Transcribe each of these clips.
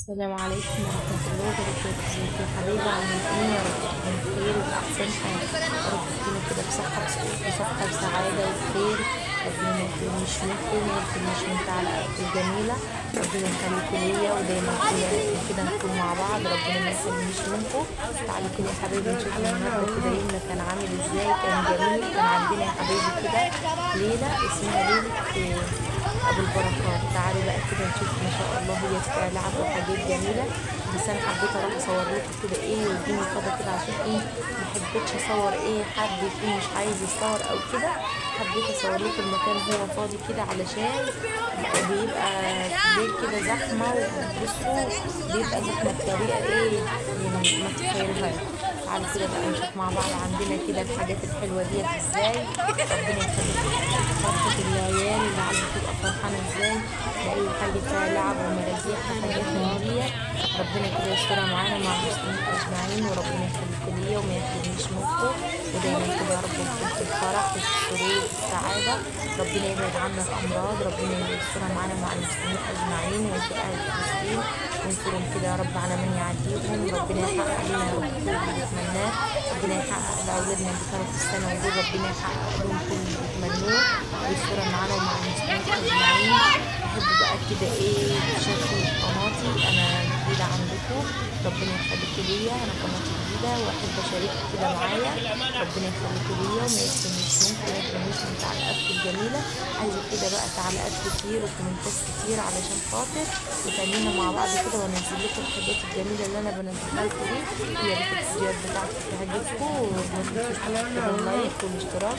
السلام عليكم ورحمة الله وبركاته. ازيكم يا حبايبي؟ عاملين ايه؟ يا رب تكونوا بخير وبأحسن حال. يا رب تكونوا كده بصحة وسعادة وبخير. ربنا ما يحرمنيش منكم وما يحرمنيش من تعليقاتكم الجميلة. ربنا يخليكم ليا ودايما كده نكون مع بعض. ربنا ما يحرمنيش منكم. تعالوا كده يا حبايبي نشوف النهارده كده يومنا كان عامل ازاي. كان جميل. كان عندنا يا حبايبي كده ليلة اسمها ليلة ابو البركات. تعالوا بقى كده نشوف ما شاء الله هي فيها لعب وحاجات جميله. بس انا حبيت اروح اصور لكم كده ايه واديني فضا كده عشان ايه ما حبيتش اصور ايه حد يكون مش عايز يصور او كده. حبيت اصور لكم المكان هو فاضي كده علشان بيبقى في الليل كده زحمه. وبصوا بيبقى زحمه بطريقه ايه يعني ما تتخيلوهاش. تعالوا كده بقى نشوف مع بعض عندنا كده الحاجات الحلوه ديت ازاي. ربنا يخليكم. فرحة العيال اللي عايزة تبقى فرحانة ازاي بأي حاجة فيها لعب ومراجيح وحاجات من ديت. ربنا كده يسترها معانا مع المسلمين أجمعين. وربنا يخليكم ليا وما يحرمنيش منكم. ودايما كده يا رب نكون في الفرح وفي السرور وفي السعادة. ربنا يبعد عنا الأمراض. ربنا يسترها معانا مع المسلمين أجمعين وفي أهل فلسطين. وانصرهم كده يا رب على من يعديهم. ربنا يحقق لنا يا رب كل اللي بنتمناه. ربنا يحقق لأولادنا اللي كانوا في السنة ودول. ربنا يحقق لهم كل اللي بيتمنوه ويستر معانا ومع المسلمين أجمعين. بحب بقى كده ايه تشاركوا قناتي. أنا جديدة عندكم. ربنا يخليكوا ليا. أنا قناتي جديدة وأحب أشارككم كده معايا. ربنا يخليكوا ليا وما يحرمنيش منكم وما يحرمنيش من تعليقاتكم الجميلة. عايزة كده بقى تعليقات كتير وكومنتات كتير علشان خاطر وتانينا مع بعض كده وانزل لكم الحاجات الجميلة اللي أنا بنزلها لكم دي. يا ريت الفيديوهات بتاعتي تعجبكم وما تنسوش تحطوا اللايك والاشتراك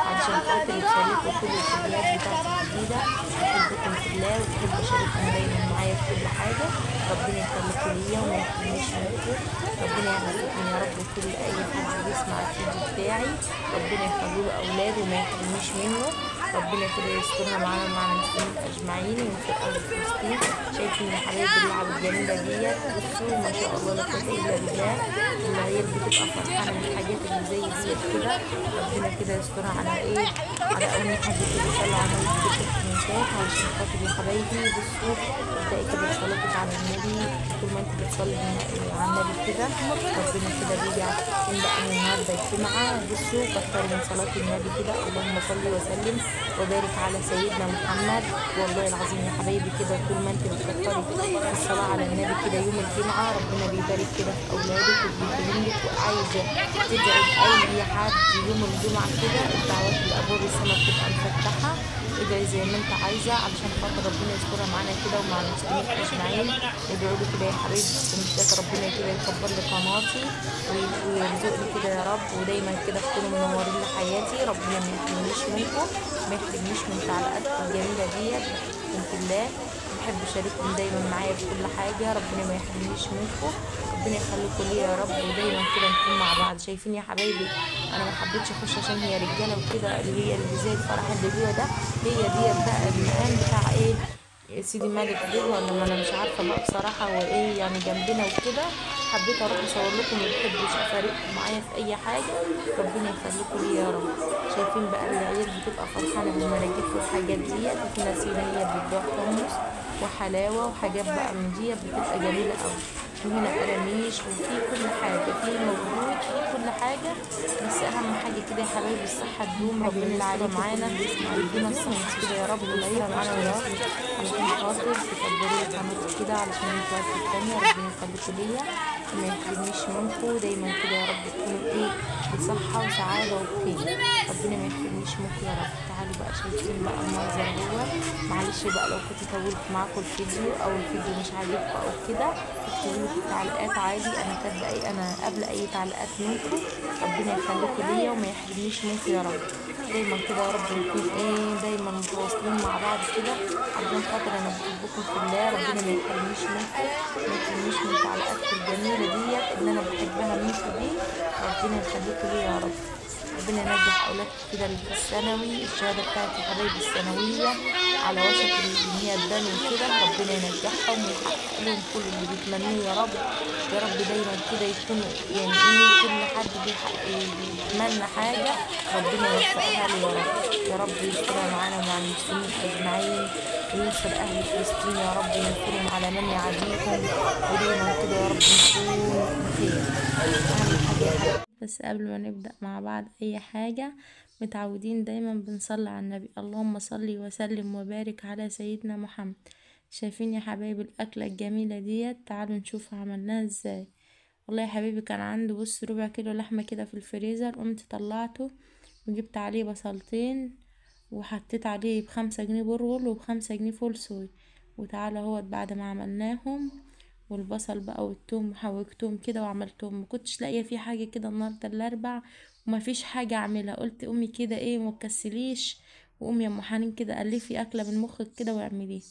علشان خاطر يوصلكوا كل الفيديوهات بتاعتي الجديدة. بحبكم في الله وبحب أشارككم دايما معايا في كل حاجة. ربنا يخليكم ليا وما يحرمنيش منكم. ربنا يعزكم يا رب وكل أي حد بيسمع الفيديو بتاعي. ربنا يخليه أولاده وما يحرمنيش منه. ربنا كده يسترنا معانا مع المسلمين أجمعين وفي أهل فلسطين. شايفين يا حبايبي اللعب الجميلة ديت؟ بصوا ما شاء الله لا قوة إلا بالله. العيال بتبقى فرحانة من الحاجات اللي زي ديت كده. ربنا كده يسترها على إيه على أول حد كده يصلي على النبي كده في الكومنتات علشان خاطر يا حبايبي. بصوا ابدأي كده صلاتك على النبي. طول ما أنت بتصلي على النبي كده ربنا كده بيجي عشان بقى من النهارده الجمعة. بصوا كتروا من صلاة النبي كده. اللهم صل وسلم وبارك على سيدنا محمد. والله العظيم يا حبايبي كده طول ما انت بتكتري الصلاة على النبي كده يوم الجمعة ربنا بيبارك كده في أولادك وبيكرمك. وعايزة تدعي لأي حد يوم الجمعة كده الدعوات الأبواب السماء بتبقى مفتحة. ادعي زي ما انت عايزة علشان خاطر ربنا يسترها معانا كده ومع المسلمين أجمعين. ادعوا لي كده يا حبايبي في الكومنتات. ربنا كده يكبر لي قناتي ويرزقني كده يا رب. ودايما كده تكونوا منورين لحياتي. ربنا ما يحرمنيش منكم ما يحرمنيش من تعليقاتكم الجميلة ديت. بحبكم في الله. بحب اشارككم دايما معايا في كل حاجة. ربنا ما يحرمنيش منكم. ربنا يخليكم ليا يا رب. ودايما كده نكون مع بعض. شايفين يا حبايبي انا ما حبيتش اخش عشان هي رجاله وكده اللي زي الفرح اللي جوه ده. هي ديت بقى المقام بتاع ايه سيدي مالك جوه ولا ما انا مش عارفه بقى بصراحه. وايه يعني جنبنا وكده. حبيت اروح اصور لكم ما بحبش افارقكم معايا في اي حاجه. ربنا يخليكم ليا يا رب. شايفين بقى العيال بتبقى فرحانه بالمراجيح والحاجات ديت. وفي ناس هنا بتبيع حمص وحلاوه وحاجات بقى من ديت بتبقى جميله قوي. وهنا قراميش وفي كل حاجه في موجود في كل حاجه. بس اهم حاجه كده يا حبايبي الصحه تدوم. ربنا يستر معانا ويدينا الصحه كده يا رب ويستر معانا يا رب علشان خاطر تكبروا لي قناتي كده علشان الفئات التانية. ربنا يخليكم ليا وما يحرمنيش منكم. دايما كده يا رب تكونوا ايه بصحة وسعادة وبخير. ربنا ما يحرمنيش منكم يا رب. تعالوا بقى شايفين بقى المنظر هو. معلش بقى لو كنت طولت معاكم الفيديو او الفيديو مش عاجبكم او كده اكتبوا لي في التعليقات عادي. انا كاتبه ايه انا قبل اي تعليقات منكم. ربنا يخليكم ليا وما يحرمنيش منكم يا رب. دايما كده يا رب نكون ايه دايما متواصلين مع بعض كده عشان خاطر انا بحبكم في الله. ربنا ما يحرمنيش منكم ما يحرمنيش من تعليقاتكم الجميله ديت اللي انا بحبها منكم دي. ربنا يخليكم ليا يا رب. ربنا ينجح اولادكم كده اللي في الثانوي. الشهاده بتاعتي حبايبي الثانويه على وشك ان هي تبان وكده. ربنا ينجحهم ويحقق لهم كل اللي بيتمنوه يا رب. يا رب دايما كده يكونوا يعني ايه كل حد بيتمنى حاجه ربنا يوفقها له يا رب. يا رب يسترها معانا ومع المسلمين اجمعين. وينصر أهل فلسطين يا رب، وينصرهم على من يعاديهم، ودايما كده يا رب نكون بخير. أهم حاجة يا حبيبي، بس قبل ما نبدأ مع بعض أي حاجة، متعودين دايما بنصلي على النبي، اللهم صلي وسلم وبارك على سيدنا محمد. شايفين يا حبايبي الأكلة الجميلة ديت؟ تعالوا نشوف عملناها ازاي. والله يا حبيبي كان عندي بص ربع كيلو لحمة كده في الفريزر، قمت طلعته وجبت عليه بصلتين، وحطيت عليه ب5 جنيه برغل وب5 جنيه فول صويا. وتعالى هو بعد ما عملناهم والبصل بقى والثوم وحوجتهم كده وعملتهم، مكنتش لاقيه في حاجه كده النهارده الاربع وما فيش حاجه اعملها، قلت امي كده ايه متكسليش، وامي يا ام حنين كده الفي اكله من مخك كده واعمليه.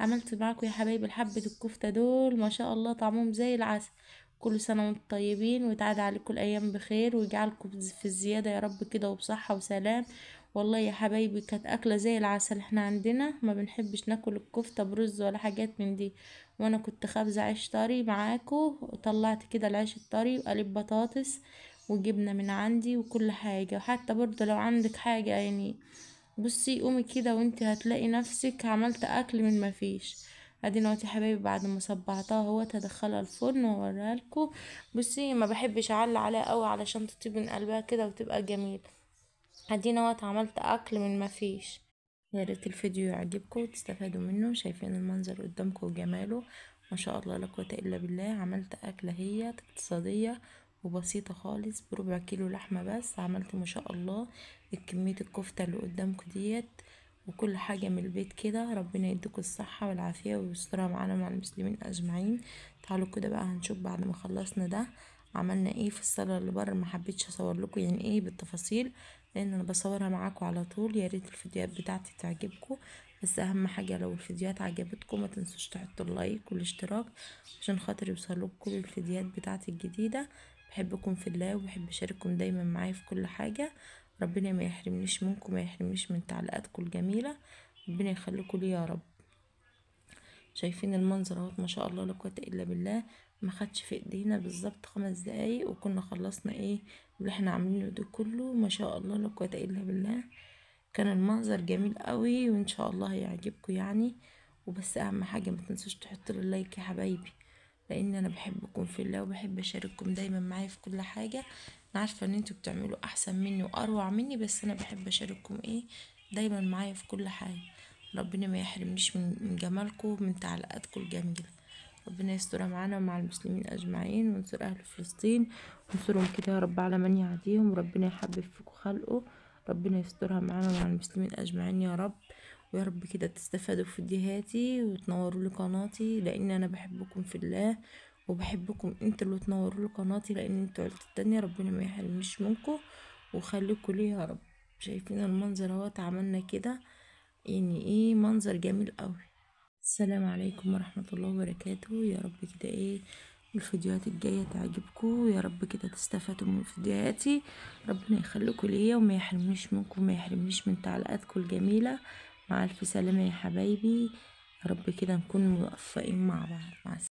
عملت معاكم يا حبايبي حبه الكفته دول ما شاء الله طعمهم زي العسل. كل سنه وانتم طيبين، ويتعاد عليكم الايام بخير، ويجعلكم في الزياده يا رب كده وبصحه وسلام. والله يا حبايبي كانت اكله زي العسل. احنا عندنا ما بنحبش ناكل الكفته برز ولا حاجات من دي، وانا كنت خابزه عيش طري معاكو، وطلعت كده العيش الطري وقليب بطاطس وجبنه من عندي وكل حاجه. وحتى برضه لو عندك حاجه يعني بصي قومي كده وانت هتلاقي نفسك عملت اكل من ما فيش. ادينا اهوت يا حبايبي بعد ما صبعتها اهوت هدخلها الفرن واوريها لكم. بصي ما بحبش اعلق عليها قوي علشان تطيب من قلبها كده وتبقى جميله. ادينا اهوت عملت اكل من ما فيش. يا ريت الفيديو يعجبكم وتستفادوا منه. شايفين المنظر قدامكم وجماله؟ ما شاء الله لا قوه الا بالله. عملت اكله هي اقتصاديه وبسيطه خالص، بربع كيلو لحمه بس عملت ما شاء الله كميه الكفته اللي قدامكم ديت، وكل حاجه من البيت كده. ربنا يديكم الصحه والعافيه ويسترها معانا مع المسلمين اجمعين. تعالوا كده بقى هنشوف بعد ما خلصنا ده عملنا ايه في الصاله اللي بره. ما حبيتش اصور لكم يعني ايه بالتفاصيل لان انا بصورها معاكم على طول. يا ريت الفيديوهات بتاعتي تعجبكم، بس اهم حاجه لو الفيديوهات عجبتكم ما تنسوش تحطوا اللايك والاشتراك عشان خاطر يوصلكم كل الفيديوهات بتاعتي الجديده. بحبكم في الله وبحب اشارككم دايما معايا في كل حاجه. ربنا ما يحرمنيش منكم، ما يحرمنيش من تعليقاتكم الجميله. ربنا يخليكم لي يا رب. شايفين المنظر اهوت ما شاء الله لا قوه الا بالله. ما خدش في ايدينا بالظبط 5 دقايق وكنا خلصنا ايه اللي احنا عاملينه ده كله. ما شاء الله لا قوه الا بالله. كان المنظر جميل قوي وان شاء الله هيعجبكم يعني. وبس اهم حاجه ما تنسوش تحطوا لي اللايك يا حبايبي، لان انا بحبكم في الله وبحب اشارككم دايما معايا في كل حاجه. انا عارفه ان انتوا بتعملوا احسن مني واروع مني، بس انا بحب اشارككم ايه دايما معايا في كل حاجه. ربنا ما يحرمنيش من جمالكم ومن تعليقاتكم الجميله. ربنا يسترها معانا ومع المسلمين اجمعين، وينصر اهل فلسطين وينصرهم كده يا رب على من يعاديهم، وربنا يحبب فيكم خلقه. ربنا يسترها معانا ومع المسلمين اجمعين يا رب. ويا رب كده تستفادوا في فيديوهاتي وتنوروا لي قناتي، لان انا بحبكم في الله وبحبكم انتوا اللي تنوروا لي قناتي، لان انتوا عيلتي التانية. ربنا ما يحرمنيش منكم وخليكم لي يا رب. شايفين المنظر اهوت عملنا كده يعني ايه منظر جميل قوي. السلام عليكم ورحمة الله وبركاته. يا رب كده ايه الفيديوهات الجاية تعجبكم، يا رب كده تستفادوا من فيديوهاتي. ربنا يخليكم ليا وما يحرمنيش منكم وما يحرمنيش من تعليقاتكم الجميلة. مع الف سلامة يا حبايبي. يا رب كده نكون موفقين مع بعض. مع